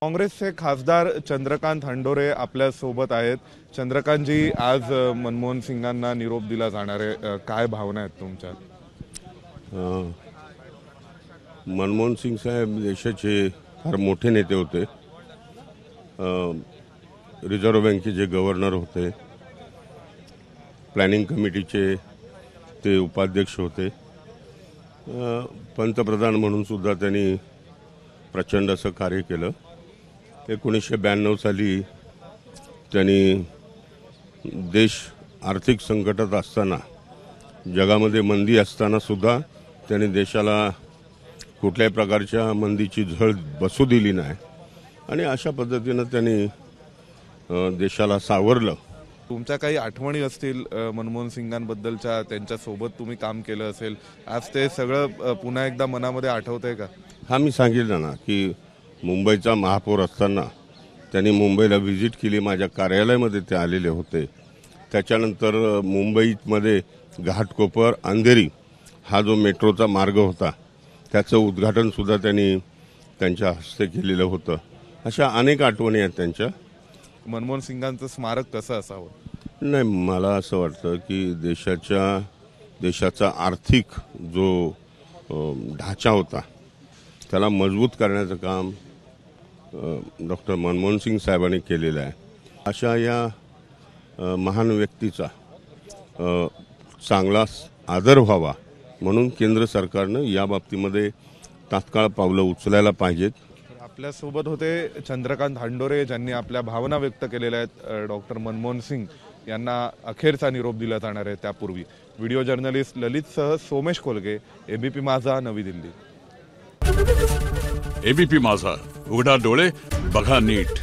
काँग्रेसचे खासदार चंद्रकांत हंडोरे आपल्या सोबत आहेत। चंद्रकांतजी, आज मनमोहन सिंगांना निरोप दिला जाणार आहे, काय भावना आहेत तुमच्या? मनमोहन सिंग साहेब देशाचे फार मोठे नेते होते। रिझर्व्ह बँकेचे गव्हर्नर होते, प्लॅनिंग कमिटीचे ते उपाध्यक्ष होते, पंतप्रधान म्हणून सुद्धा त्यांनी प्रचंड असं कार्य केलं। 1992 साली त्यांनी देश आर्थिक संकटात असताना, जगामध्ये मंदी असताना सुद्धा त्यांनी देशाला कुठल्याही प्रकारच्या मंदीची झळ बसू दिली नाही आणि अशा पद्धतीने त्यांनी देशाला सावरलं। तुमच्या काही आठवणी असतील मनमोहन सिंगांबद्दलच्या, त्यांच्या सोबत तुम्ही काम केलं असेल, आज ते सगळं पुन्हा एकदा मनामध्ये आठवतंय का? हा, मी सांगितलं ना की मुंबईचा महापौर असताना त्यांनी मुंबईला व्हिजिट केली, माझ्या कार्यालयामध्ये ते आलेले होते। त्याच्यानंतर मुंबईमध्ये घाटकोपर अंधेरी हा जो मेट्रोचा मार्ग होता त्याचं उद्घाटन सुद्धा त्यांनी त्यांच्या हस्ते केलेलं होतं। अशा अनेक आठवणी आहेत त्यांच्या। मनमोहन सिंगांचं स्मारक कसं असावं? नाही, मला असं वाटतं की देशाचा आर्थिक जो ढाचा होता त्याला मजबूत करण्याचं काम डॉक्टर मनमोहन सिंग साहेबांनी केलेलं आहे। अशा या महान व्यक्तीचा चांगला आदर व्हावा म्हणून केंद्र सरकारनं या बाबतीमध्ये तात्काळ पावलं उचलायला पाहिजेत। आपल्या सोबत होते चंद्रकांत हंडोरे, ज्यांनी आपल्या भावना व्यक्त केलेल्या आहेत। डॉक्टर मनमोहन सिंग यांना अखेरचा निरोप दिला जाणार आहे त्यापूर्वी। व्हिडिओ जर्नलिस्ट ललितसह सोमेश कोलगे, एबीपी माझा, नवी दिल्ली। एबीपी माझा, उघडा डोळे बघा नीट।